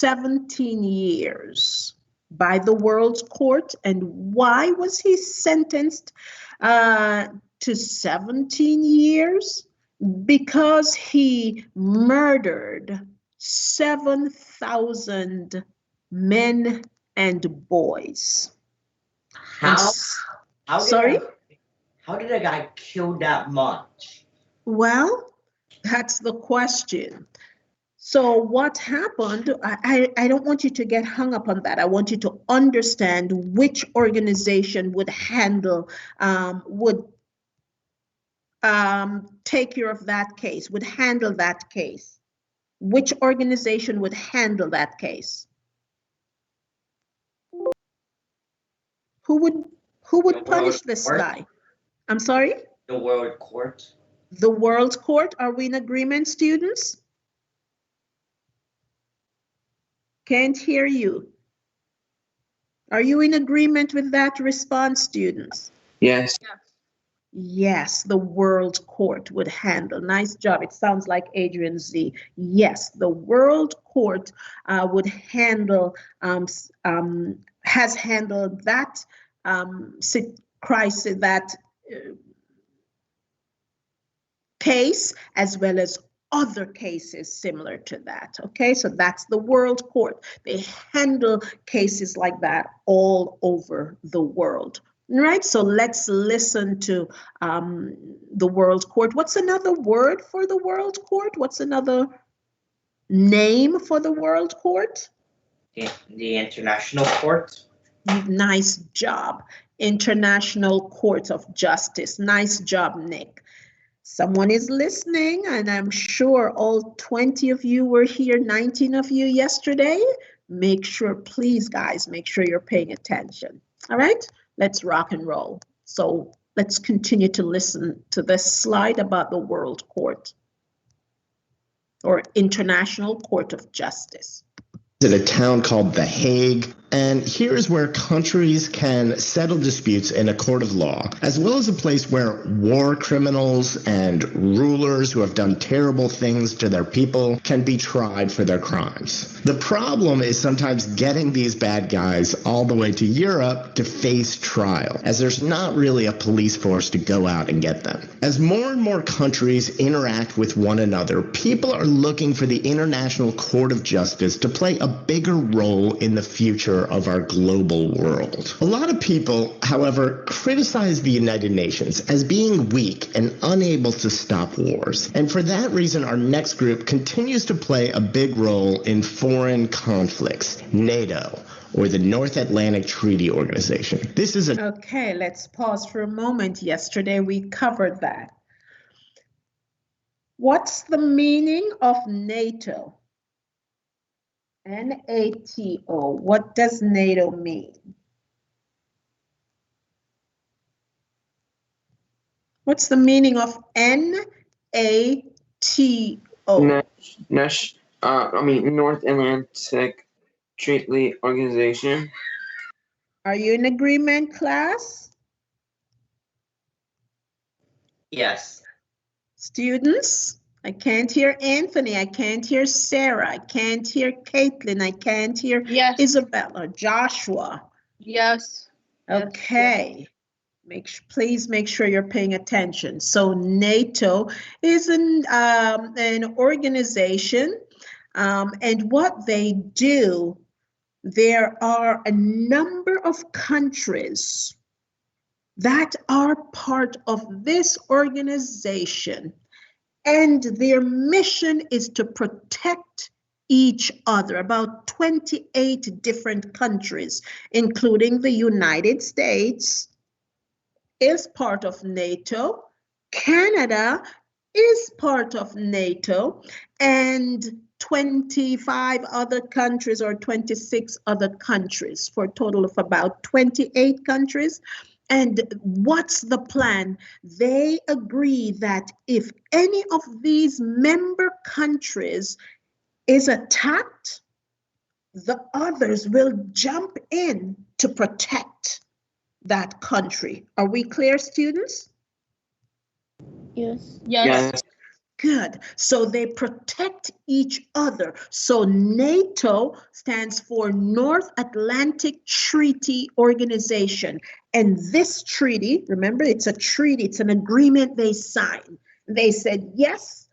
17 years by the World Court. And why was he sentenced to 17 years? Because he murdered 7,000 men and boys. How Sorry? How did a guy kill that much? Well, that's the question. So what happened, I don't want you to get hung up on that. I want you to understand which organization would handle, take care of that case, would handle that case. Which organization would handle that case? Who would punish this guy? I'm sorry? The World Court. The World Court. Are we in agreement, students? Can't hear you. Are you in agreement with that response, students? Yes. Yes, the World Court would handle. Nice job. It sounds like Adrian Z. Yes, the World Court would handle, has handled that crisis, that case, as well as other cases similar to that. Okay, so that's the World Court. They handle cases like that all over the world. Right, so let's listen to the World Court. What's another word for the World Court? What's another name for the World Court? The International Court. Nice job. International Court of Justice. Nice job, Nick. Someone is listening, and I'm sure all 20 of you were here, 19 of you yesterday. Make sure, please, guys, make sure you're paying attention. All right? Let's rock and roll. So let's continue to listen to this slide about the World Court or International Court of Justice. In a town called The Hague, and here's where countries can settle disputes in a court of law, as well as a place where war criminals and rulers who have done terrible things to their people can be tried for their crimes. The problem is sometimes getting these bad guys all the way to Europe to face trial, as there's not really a police force to go out and get them. As more and more countries interact with one another, people are looking for the International Court of Justice to play a bigger role in the future of our global world. A lot of people, however, criticize the United Nations as being weak and unable to stop wars. And for that reason, our next group continues to play a big role in foreign conflicts, NATO, or the North Atlantic Treaty Organization. This is a... Okay, let's pause for a moment. Yesterday we covered that. What's the meaning of NATO? NATO. What does NATO mean? What's the meaning of NATO? North Atlantic Treaty Organization. Are you in agreement, class? Yes. Students? I can't hear Anthony. I can't hear Sarah. I can't hear Caitlin. I can't hear Isabella. Joshua. Yes. Okay. Please make sure you're paying attention. So NATO is an organization, and what they do, there are a number of countries that are part of this organization. And their mission is to protect each other. About 28 different countries, including the United States, is part of NATO. Canada is part of NATO, and 25 other countries or 26 other countries, for a total of about 28 countries. And what's the plan? They agree that if any of these member countries is attacked, the others will jump in to protect that country. Are we clear, students? Yes. Yes. Good. So they protect each other. So NATO stands for North Atlantic Treaty Organization. And this treaty, remember, it's a treaty, it's an agreement they signed. They said, yes,